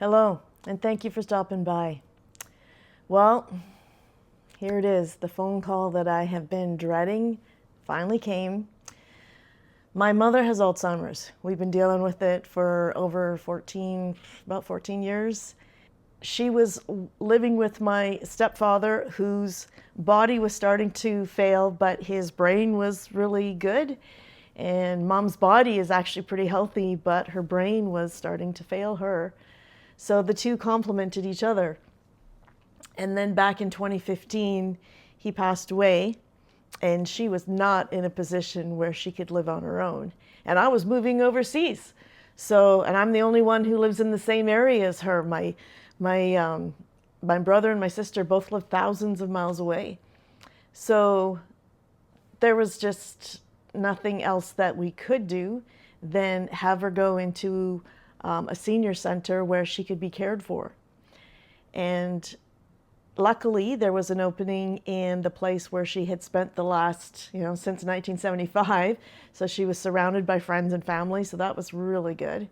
Hello, and thank you for stopping by. Well, here it is. The phone call that I have been dreading finally came. My mother has Alzheimer's. We've been dealing with it for about 14 years. She was living with my stepfather, whose body was starting to fail, but his brain was really good. And mom's body is actually pretty healthy, but her brain was starting to fail her. So the two complemented each other. And then back in 2015, he passed away, and she was not in a position where she could live on her own. And I was moving overseas. So, and I'm the only one who lives in the same area as her. My brother and my sister both live thousands of miles away. So there was just nothing else that we could do than have her go into a senior center where she could be cared for. And luckily, there was an opening in the place where she had spent the last, since 1975. So she was surrounded by friends and family. So that was really good.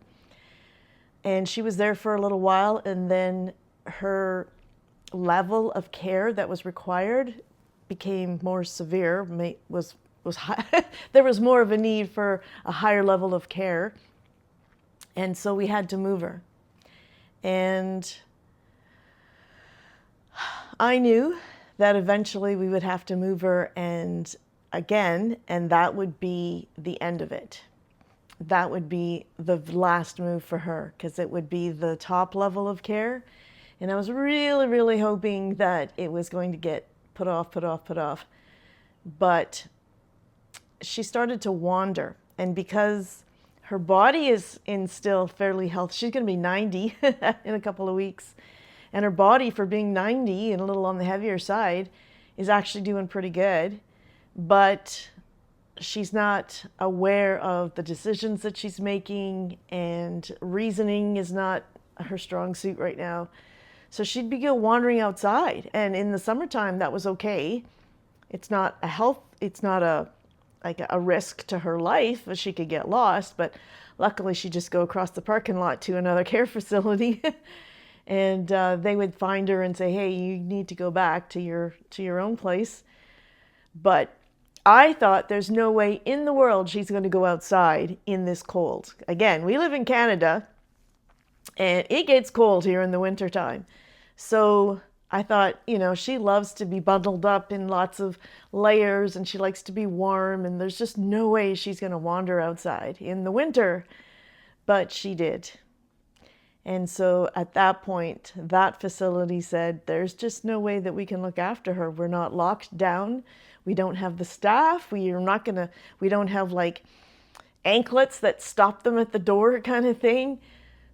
And she was there for a little while. And then her level of care that was required became more severe, was high. There was more of a need for a higher level of care. And so we had to move her. And I knew that eventually we would have to move her and that would be the end of it. That would be the last move for her, because it would be the top level of care. And I was really, really hoping that it was going to get put off. But she started to wander. And because her body is in still fairly healthy, she's going to be 90 in a couple of weeks. And her body, for being 90 and a little on the heavier side, is actually doing pretty good. But she's not aware of the decisions that she's making, and reasoning is not her strong suit right now. So she'd be wandering outside. And in the summertime, that was okay. It's not a risk to her life, but she could get lost. But luckily, she'd just go across the parking lot to another care facility. And they would find her and say, hey, you need to go back to your own place. But I thought there's no way in the world she's going to go outside in this cold. Again, we live in Canada, and it gets cold here in the wintertime. So I thought, she loves to be bundled up in lots of layers, and she likes to be warm, and there's just no way she's going to wander outside in the winter. But she did. And so at that point, that facility said, there's just no way that we can look after her. We're not locked down. We don't have the staff. We don't have like anklets that stop them at the door kind of thing.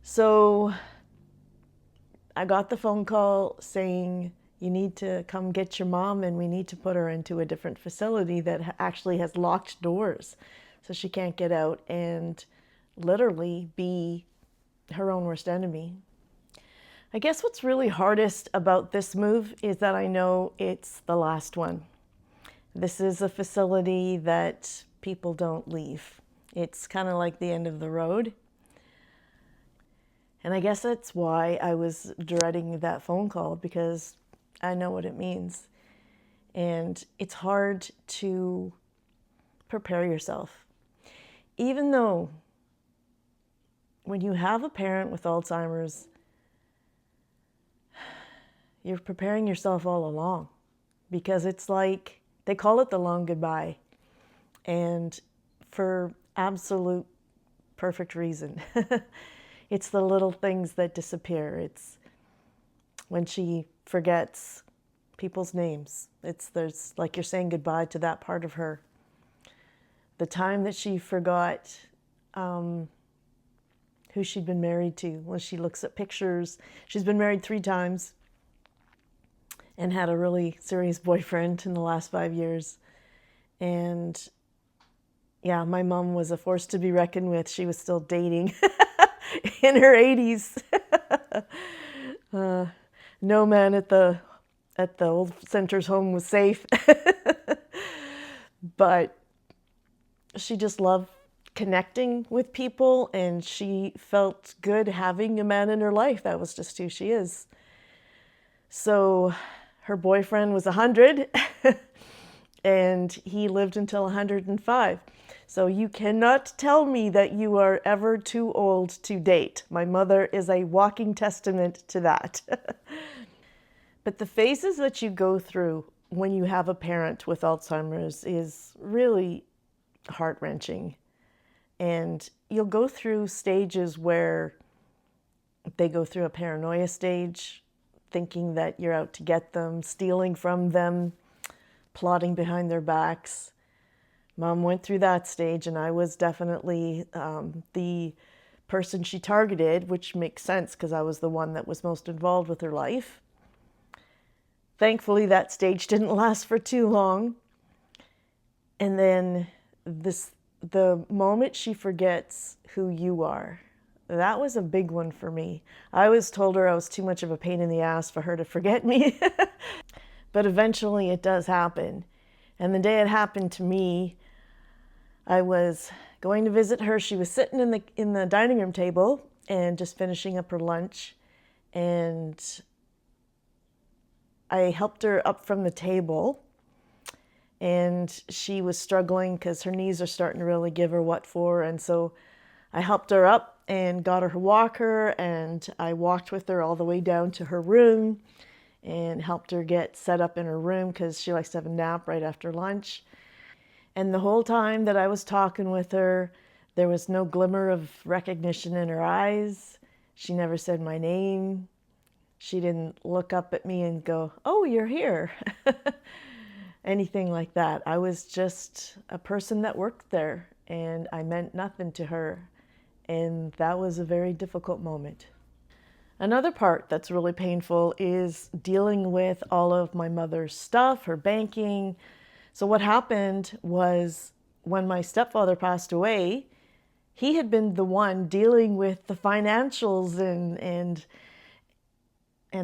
So I got the phone call saying, you need to come get your mom, and we need to put her into a different facility that actually has locked doors. So she can't get out and literally be her own worst enemy. I guess what's really hardest about this move is that I know it's the last one. This is a facility that people don't leave. It's kind of like the end of the road. And I guess that's why I was dreading that phone call, because I know what it means. And it's hard to prepare yourself. Even though when you have a parent with Alzheimer's, you're preparing yourself all along, because it's like, they call it the long goodbye, and for absolute perfect reason. It's the little things that disappear. It's when she forgets people's names. There's like you're saying goodbye to that part of her. The time that she forgot who she'd been married to. When she looks at pictures, she's been married 3 times and had a really serious boyfriend in the last 5 years. And yeah, my mom was a force to be reckoned with. She was still dating in her 80s. No man at the old center's home was safe. But she just loved connecting with people, and she felt good having a man in her life. That was just who she is. So her boyfriend was 100 and he lived until 105. So you cannot tell me that you are ever too old to date. My mother is a walking testament to that. But the phases that you go through when you have a parent with Alzheimer's is really heart-wrenching. And you'll go through stages where they go through a paranoia stage, thinking that you're out to get them, stealing from them, plotting behind their backs. Mom went through that stage, and I was definitely the person she targeted, which makes sense because I was the one that was most involved with her life. Thankfully, that stage didn't last for too long. And then the moment she forgets who you are, that was a big one for me. I always told her I was too much of a pain in the ass for her to forget me. But eventually it does happen. And the day it happened to me, I was going to visit her. She was sitting in the dining room table and just finishing up her lunch. And I helped her up from the table. And she was struggling because her knees are starting to really give her what for. And so I helped her up and got her walker, and I walked with her all the way down to her room and helped her get set up in her room because she likes to have a nap right after lunch. And the whole time that I was talking with her, there was no glimmer of recognition in her eyes. She never said my name. She didn't look up at me and go, "Oh, you're here." Anything like that. I was just a person that worked there, and I meant nothing to her. And that was a very difficult moment. Another part that's really painful is dealing with all of my mother's stuff, her banking. So what happened was when my stepfather passed away, he had been the one dealing with the financials and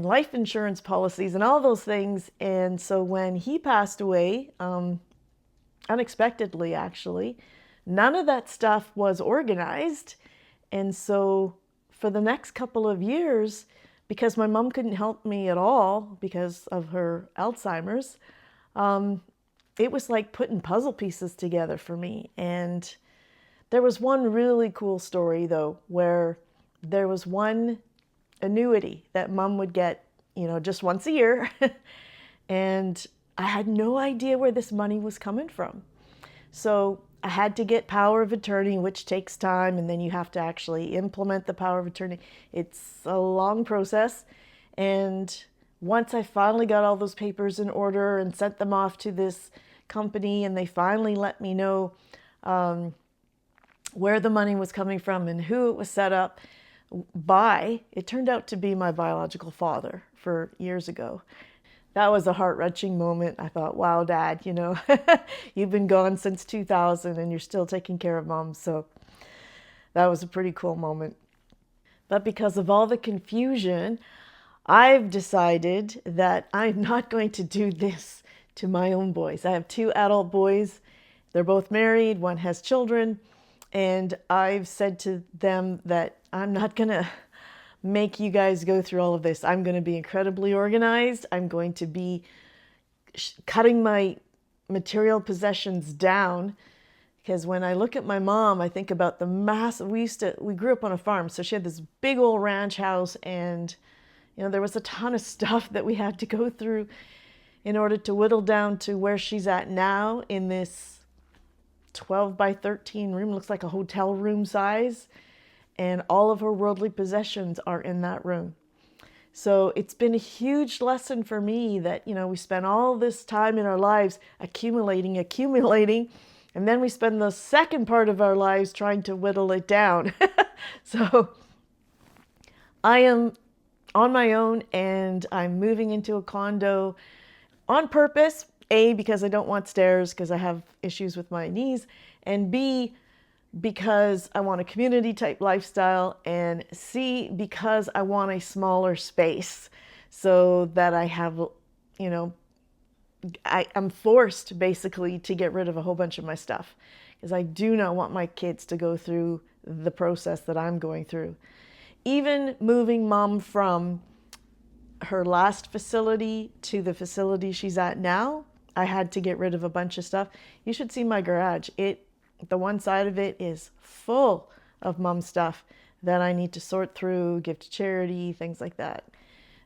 life insurance policies and all those things. And so when he passed away, unexpectedly actually, none of that stuff was organized. And so for the next couple of years, because my mom couldn't help me at all because of her Alzheimer's, it was like putting puzzle pieces together for me. And there was one really cool story though, where there was one annuity that mom would get, just once a year. And I had no idea where this money was coming from. So I had to get power of attorney, which takes time, and then you have to actually implement the power of attorney. It's a long process. And once I finally got all those papers in order and sent them off to this company, and they finally let me know where the money was coming from and who it was set up by, it turned out to be my biological father for years ago. That was a heart-wrenching moment. I thought, wow, Dad, you've been gone since 2000 and you're still taking care of Mom. So that was a pretty cool moment. But because of all the confusion, I've decided that I'm not going to do this to my own boys. I have 2 adult boys. They're both married. One has children. And I've said to them that I'm not going to make you guys go through all of this. I'm going to be incredibly organized. I'm going to be cutting my material possessions down, because when I look at my mom, I think about the massive, we grew up on a farm, so she had this big old ranch house, and there was a ton of stuff that we had to go through in order to whittle down to where she's at now in this 12 by 13 room. Looks like a hotel room size. And all of her worldly possessions are in that room. So it's been a huge lesson for me that, we spend all this time in our lives accumulating, and then we spend the second part of our lives trying to whittle it down. So I am on my own, and I'm moving into a condo on purpose. A, because I don't want stairs because I have issues with my knees, and B, because I want a community type lifestyle, and C, because I want a smaller space so that I have, I'm forced basically to get rid of a whole bunch of my stuff is I do not want my kids to go through the process that I'm going through. Even moving mom from her last facility to the facility she's at now, I had to get rid of a bunch of stuff. You should see my garage. The one side of it is full of mom stuff that I need to sort through, give to charity, things like that.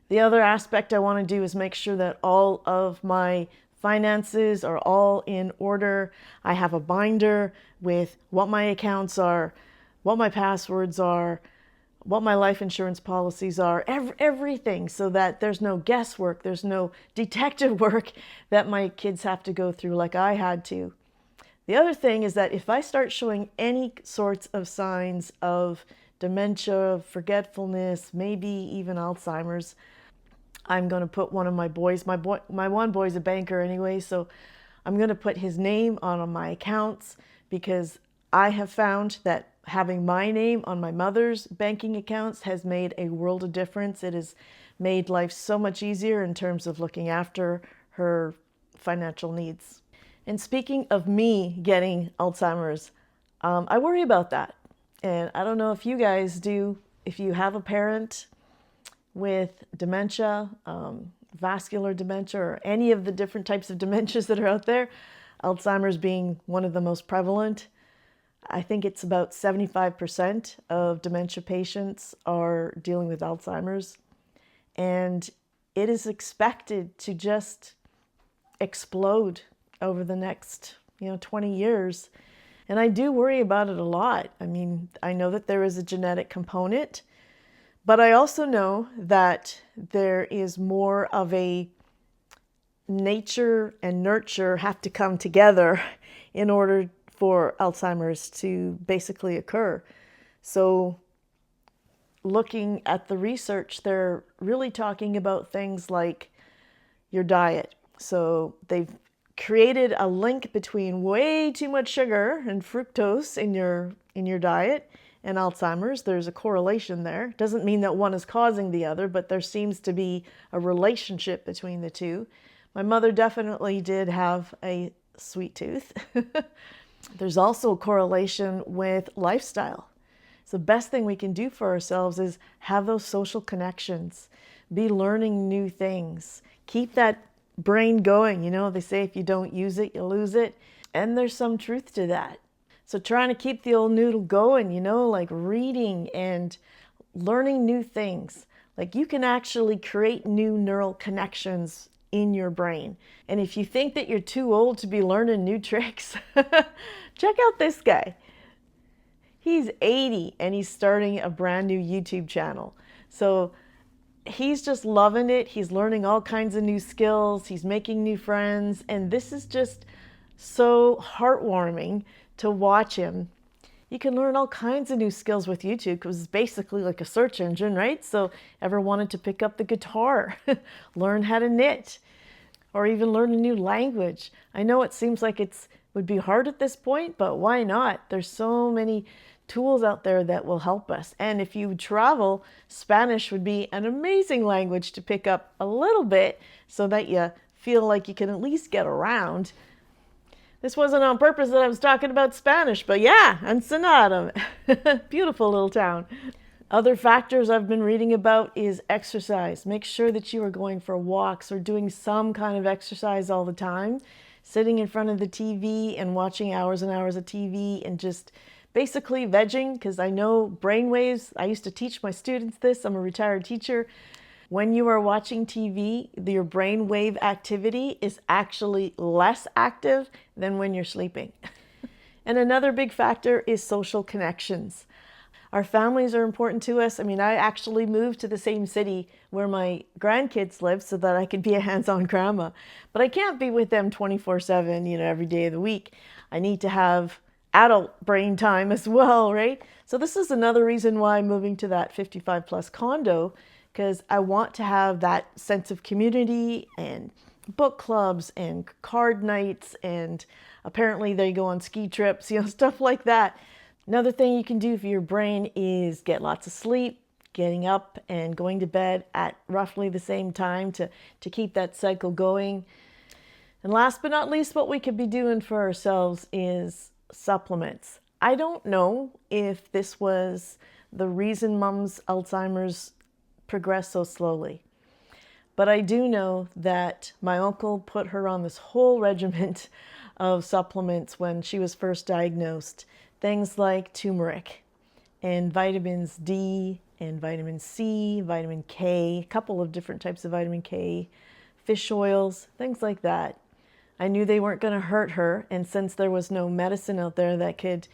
The other aspect I want to do is make sure that all of my finances are all in order. I have a binder with what my accounts are, what my passwords are, what my life insurance policies are, everything, so that there's no guesswork, there's no detective work that my kids have to go through like I had to. The other thing is that if I start showing any sorts of signs of dementia, forgetfulness, maybe even Alzheimer's, I'm going to put one of my boys, my one boy's a banker anyway, so I'm going to put his name on my accounts, because I have found that having my name on my mother's banking accounts has made a world of difference. It has made life so much easier in terms of looking after her financial needs. And speaking of me getting Alzheimer's, I worry about that. And I don't know if you guys do. If you have a parent with dementia, vascular dementia, or any of the different types of dementias that are out there, Alzheimer's being one of the most prevalent. I think it's about 75% of dementia patients are dealing with Alzheimer's, and it is expected to just explode over the next 20 years. And I do worry about it a lot. I mean, I know that there is a genetic component, but I also know that there is more of a nature and nurture have to come together in order for Alzheimer's to basically occur. So looking at the research, they're really talking about things like your diet. So they've created a link between way too much sugar and fructose in your diet and Alzheimer's. There's a correlation there. Doesn't mean that one is causing the other, but there seems to be a relationship between the two. My mother definitely did have a sweet tooth. There's also a correlation with lifestyle. So the best thing we can do for ourselves is have those social connections, be learning new things, keep that brain going. They say if you don't use it, you lose it. And there's some truth to that. So trying to keep the old noodle going, like reading and learning new things. Like you can actually create new neural connections in your brain. And if you think that you're too old to be learning new tricks, check out this guy. He's 80 and he's starting a brand new YouTube channel. So he's just loving it. He's learning all kinds of new skills. He's making new friends. And this is just so heartwarming to watch him. You can learn all kinds of new skills with YouTube because it's basically like a search engine, right? So ever wanted to pick up the guitar, learn how to knit, or even learn a new language. I know it seems like it would be hard at this point, but why not? There's so many tools out there that will help us. And if you travel, Spanish would be an amazing language to pick up a little bit so that you feel like you can at least get around. This wasn't on purpose that I was talking about Spanish, but yeah, Ensenada, beautiful little town. Other factors I've been reading about is exercise. Make sure that you are going for walks or doing some kind of exercise all the time. Sitting in front of the TV and watching hours and hours of TV and just basically vegging, because I know brainwaves, I used to teach my students this, I'm a retired teacher. When you are watching TV, your brainwave activity is actually less active than when you're sleeping. And another big factor is social connections. Our families are important to us. I mean, I actually moved to the same city where my grandkids live so that I could be a hands-on grandma. But I can't be with them 24/7, every day of the week. I need to have adult brain time as well, right? So this is another reason why I'm moving to that 55 plus condo, because I want to have that sense of community and book clubs and card nights, and apparently they go on ski trips, stuff like that. Another thing you can do for your brain is get lots of sleep, getting up and going to bed at roughly the same time to keep that cycle going. And last but not least, what we could be doing for ourselves is supplements. I don't know if this was the reason Mom's Alzheimer's progressed so slowly, but I do know that my uncle put her on this whole regiment of supplements when she was first diagnosed. Things like turmeric and vitamins D and vitamin C, vitamin K, a couple of different types of vitamin K, fish oils, things like that. I knew they weren't going to hurt her, and since there was no medicine out there that could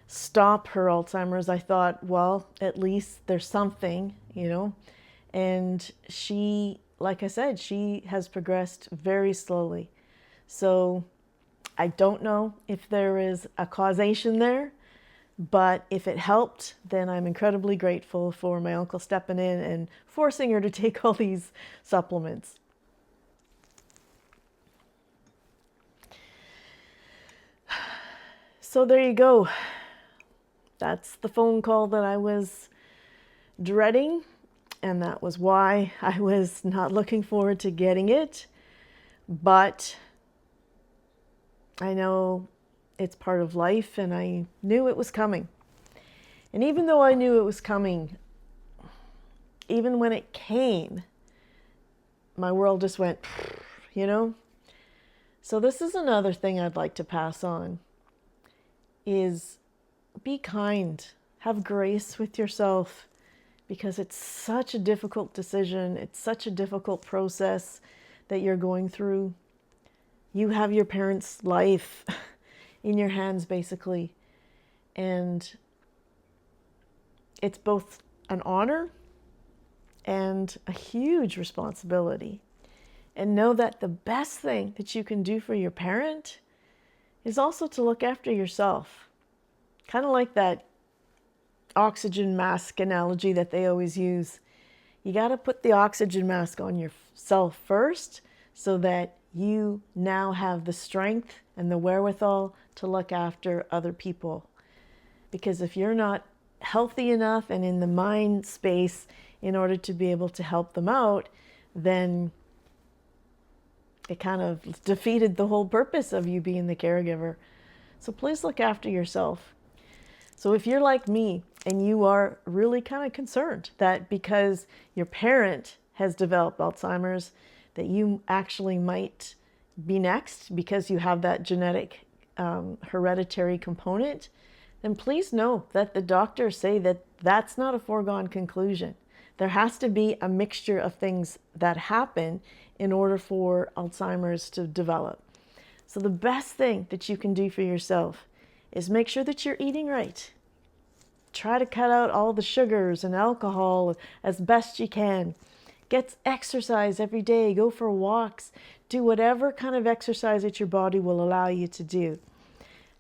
stop her Alzheimer's, I thought, well, at least there's something, you know. And she, like I said, she has progressed very slowly. So I don't know if there is a causation there, but if it helped, then I'm incredibly grateful for my uncle stepping in and forcing her to take all these supplements. So there you go. That's the phone call that I was dreading, and that was why I was not looking forward to getting it. But I know it's part of life, and I knew it was coming. And even though I knew it was coming, even when it came, my world just went, you know? So this is another thing I'd like to pass on, is be kind, have grace with yourself, because it's such a difficult decision. It's such a difficult process that you're going through. You have your parents' life in your hands, basically. And it's both an honor and a huge responsibility. And know that the best thing that you can do for your parent is also to look after yourself. Kind of like that oxygen mask analogy that they always use. You got to put the oxygen mask on yourself first so that you now have the strength and the wherewithal to look after other people. Because if you're not healthy enough and in the mind space in order to be able to help them out, then it kind of defeated the whole purpose of you being the caregiver. So please look after yourself. So if you're like me and you are really kind of concerned that because your parent has developed Alzheimer's, that you actually might be next because you have that genetic hereditary component, then please know that the doctors say that that's not a foregone conclusion. There has to be a mixture of things that happen in order for Alzheimer's to develop. So the best thing that you can do for yourself is make sure that you're eating right. Try to cut out all the sugars and alcohol as best you can. Get exercise every day. Go for walks. Do whatever kind of exercise that your body will allow you to do.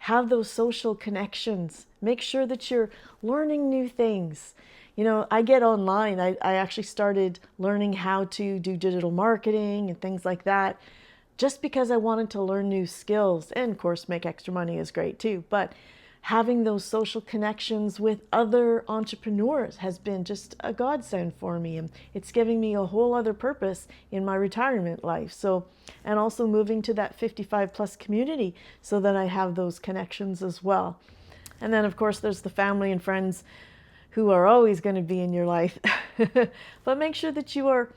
Have those social connections. Make sure that you're learning new things. You know, I get online. I actually started learning how to do digital marketing and things like that just because I wanted to learn new skills. And of course, make extra money is great too. But having those social connections with other entrepreneurs has been just a godsend for me. And it's giving me a whole other purpose in my retirement life. So, and also moving to that 55 plus community so that I have those connections as well. And then of course, there's the family and friends who are always going to be in your life. But make sure that you are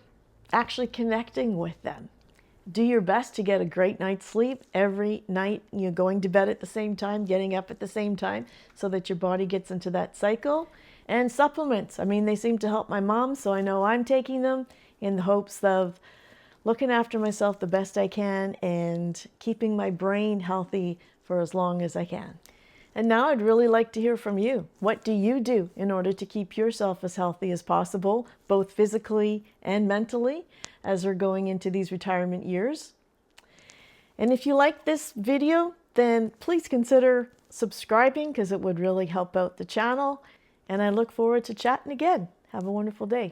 actually connecting with them. Do your best to get a great night's sleep every night. You're going to bed at the same time, getting up at the same time, so that your body gets into that cycle. And supplements. I mean, they seem to help my mom, so I know I'm taking them in the hopes of looking after myself the best I can and keeping my brain healthy for as long as I can. And now I'd really like to hear from you. What do you do in order to keep yourself as healthy as possible, both physically and mentally, as we're going into these retirement years? And if you like this video, then please consider subscribing because it would really help out the channel. And I look forward to chatting again. Have a wonderful day.